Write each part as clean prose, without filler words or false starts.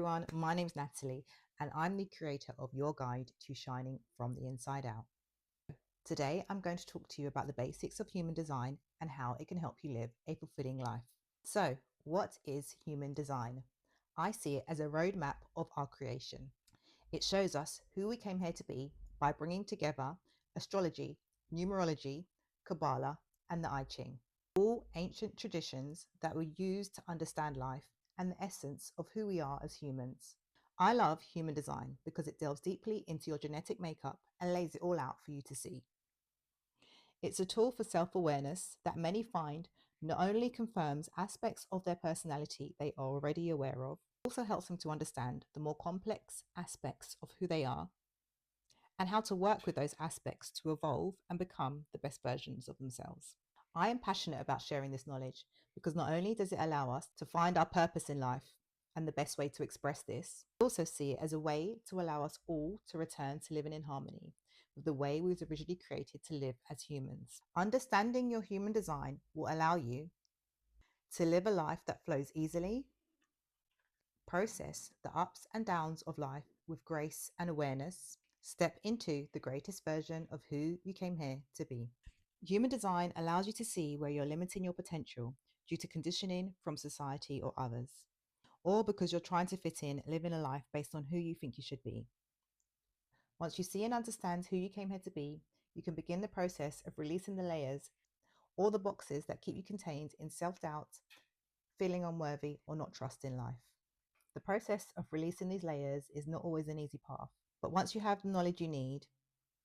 everyone, my name's Natalie and I'm the creator of your guide to shining from the inside out. Today I'm going to talk to you about the basics of human design and how it can help you live a fulfilling life. So, what is human design? I see it as a roadmap of our creation. It shows us who we came here to be by bringing together astrology, numerology, Kabbalah, and the I Ching, all ancient traditions that were used to understand life and the essence of who we are as humans. I love human design because it delves deeply into your genetic makeup and lays it all out for you to see. It's a tool for self-awareness that many find not only confirms aspects of their personality they are already aware of, also helps them to understand the more complex aspects of who they are and how to work with those aspects to evolve and become the best versions of themselves. I am passionate about sharing this knowledge because not only does it allow us to find our purpose in life and the best way to express this, I also see it as a way to allow us all to return to living in harmony with the way we was originally created to live as humans. Understanding your human design will allow you to live a life that flows easily, process the ups and downs of life with grace and awareness, step into the greatest version of who you came here to be. Human design allows you to see where you're limiting your potential due to conditioning from society or others, or because you're trying to fit in, living a life based on who you think you should be. Once you see and understand who you came here to be, you can begin the process of releasing the layers or the boxes that keep you contained in self-doubt, feeling unworthy, or not trusting life. The process of releasing these layers is not always an easy path, but once you have the knowledge you need,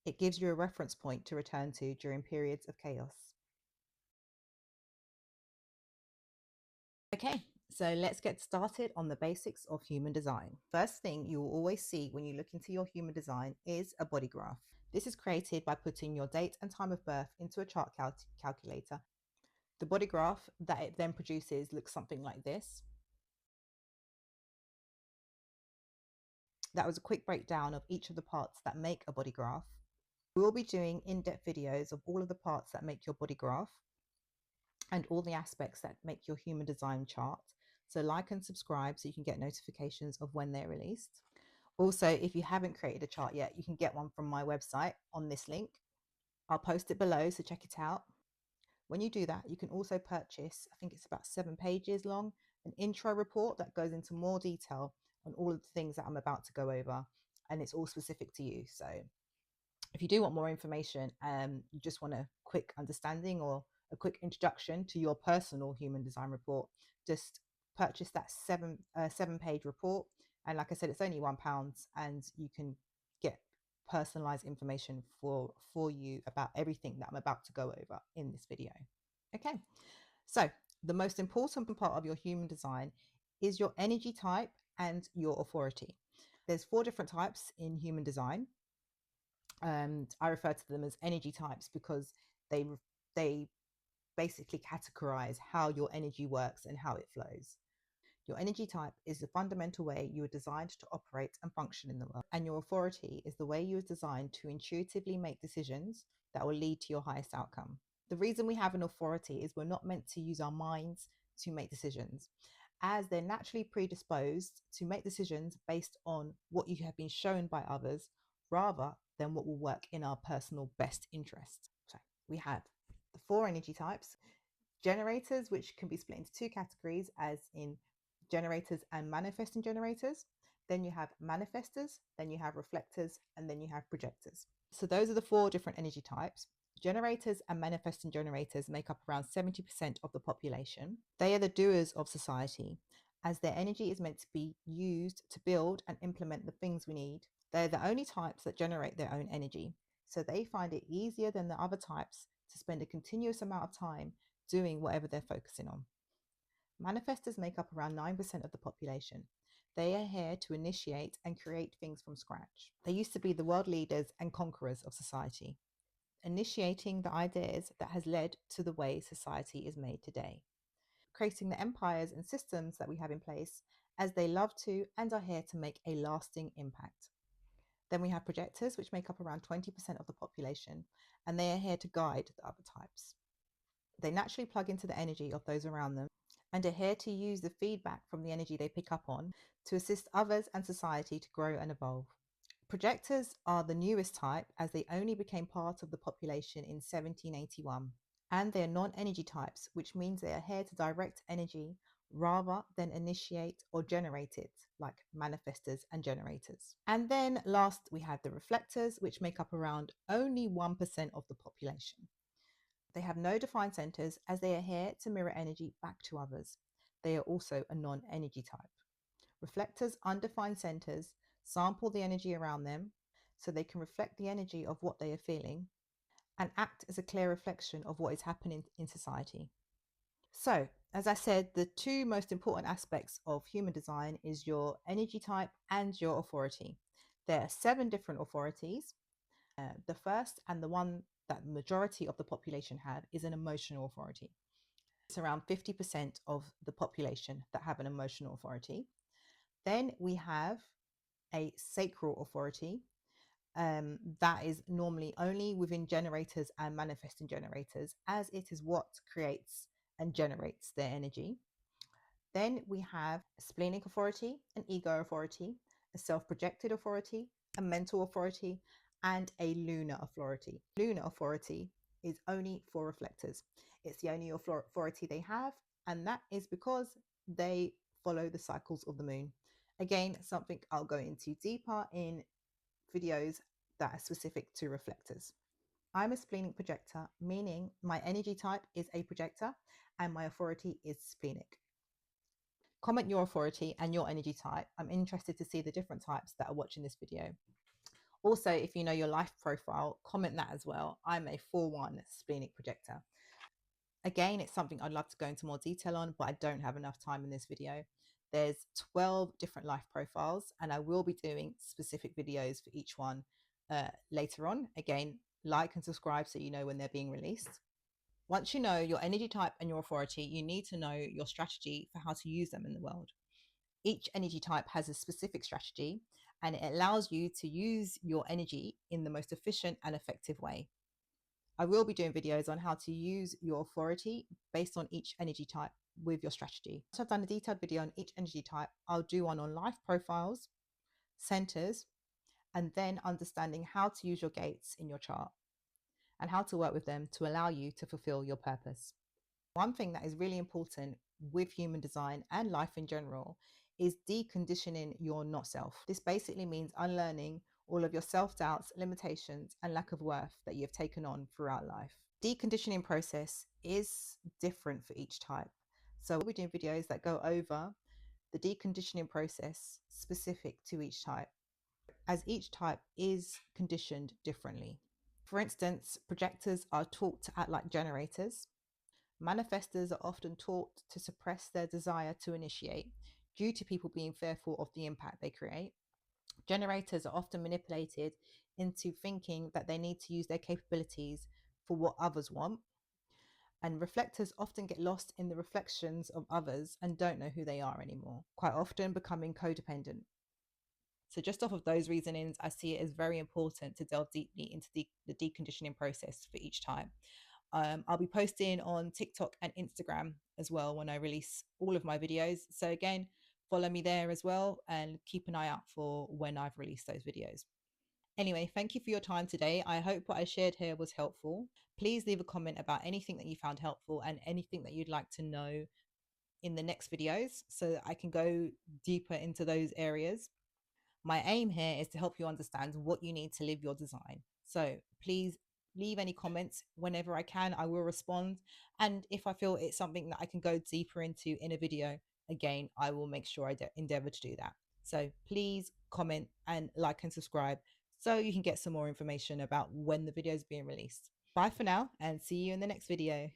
it gives you a reference point to return to during periods of chaos. Okay, so let's get started on the basics of human design. First thing you will always see when you look into your human design is a body graph. This is created by putting your date and time of birth into a chart calculator. The body graph that it then produces looks something like this. That was a quick breakdown of each of the parts that make a body graph. We will be doing in-depth videos of all of the parts that make your body graph and all the aspects that make your human design chart. So like and subscribe so you can get notifications of when they're released. Also, if you haven't created a chart yet, you can get one from my website on this link. I'll post it below, so check it out. When you do that, you can also purchase, I think it's about 7 pages long, an intro report that goes into more detail on all of the things that I'm about to go over, and it's all specific to you. So if you do want more information, you just want a quick understanding or a quick introduction to your personal human design report, just purchase that 7-page report. And like I said, it's only £1 and you can get personalized information for you about everything that I'm about to go over in this video. Okay, so the most important part of your human design is your energy type and your authority. There's 4 different types in human design. I refer to them as energy types because they basically categorize how your energy works and how it flows. Your energy type is the fundamental way you are designed to operate and function in the world, and your authority is the way you are designed to intuitively make decisions that will lead to your highest outcome. The reason we have an authority is we're not meant to use our minds to make decisions, as they're naturally predisposed to make decisions based on what you have been shown by others rather than what will work in our personal best interest. So we have the 4 energy types. Generators, which can be split into 2 categories, as in generators and manifesting generators. Then you have manifestors, then you have reflectors, and then you have projectors. So those are the 4 different energy types. Generators and manifesting generators make up around 70% of the population. They are the doers of society, as their energy is meant to be used to build and implement the things we need. They're the only types that generate their own energy, so they find it easier than the other types to spend a continuous amount of time doing whatever they're focusing on. Manifestors make up around 9% of the population. They are here to initiate and create things from scratch. They used to be the world leaders and conquerors of society, initiating the ideas that has led to the way society is made today, creating the empires and systems that we have in place, as they love to and are here to make a lasting impact. Then we have projectors, which make up around 20% of the population, and they are here to guide the other types. They naturally plug into the energy of those around them, and are here to use the feedback from the energy they pick up on to assist others and society to grow and evolve. Projectors are the newest type as they only became part of the population in 1781. And they are non-energy types, which means they are here to direct energy rather than initiate or generate it, like manifestors and generators. And then last, we have the reflectors, which make up around only 1% of the population. They have no defined centers as they are here to mirror energy back to others. They are also a non-energy type. Reflectors' undefined centers sample the energy around them so they can reflect the energy of what they are feeling and act as a clear reflection of what is happening in society. So, as I said, the two most important aspects of human design is your energy type and your authority. There are 7 different authorities. The first and the one that the majority of the population have is an emotional authority. It's around 50% of the population that have an emotional authority. Then we have a sacral authority. That is normally only within generators and manifesting generators, as it is what creates and generates their energy. Then we have a splenic authority, an ego authority, a self-projected authority, a mental authority, and a lunar authority. Lunar authority is only for reflectors. It's the only authority they have, and that is because they follow the cycles of the moon. Again, something I'll go into deeper in videos that are specific to reflectors. I'm a splenic projector, meaning my energy type is a projector and my authority is splenic. Comment your authority and your energy type. I'm interested to see the different types that are watching this video. Also, if you know your life profile, comment that as well. I'm a 4-1 splenic projector. Again, it's something I'd love to go into more detail on, but I don't have enough time in this video. There's 12 different life profiles, and I will be doing specific videos for each one later on. Again, like and subscribe so you know when they're being released. Once you know your energy type and your authority, you need to know your strategy for how to use them in the world. Each energy type has a specific strategy, and it allows you to use your energy in the most efficient and effective way. I will be doing videos on how to use your authority based on each energy type with your strategy. So I've done a detailed video on each energy type. I'll do one on life profiles, centers, and then understanding how to use your gates in your chart and how to work with them to allow you to fulfill your purpose. One thing that is really important with human design and life in general is deconditioning your not self. This basically means unlearning all of your self-doubts, limitations, and lack of worth that you've taken on throughout life. Deconditioning process is different for each type. So we'll be doing videos that go over the deconditioning process specific to each type, as each type is conditioned differently. For instance, projectors are taught to act like generators. Manifestors are often taught to suppress their desire to initiate due to people being fearful of the impact they create. Generators are often manipulated into thinking that they need to use their capabilities for what others want. And reflectors often get lost in the reflections of others and don't know who they are anymore, quite often becoming codependent. So just off of those reasonings, I see it as very important to delve deeply into the deconditioning process for each time. I'll be posting on TikTok and Instagram as well when I release all of my videos. So again, follow me there as well and keep an eye out for when I've released those videos. Anyway, thank you for your time today. I hope what I shared here was helpful. Please leave a comment about anything that you found helpful and anything that you'd like to know in the next videos so that I can go deeper into those areas. My aim here is to help you understand what you need to live your design. So please leave any comments whenever I can. I will respond. And if I feel it's something that I can go deeper into in a video, again, I will make sure I endeavor to do that. So please comment and like and subscribe so you can get some more information about when the video is being released. Bye for now and see you in the next video.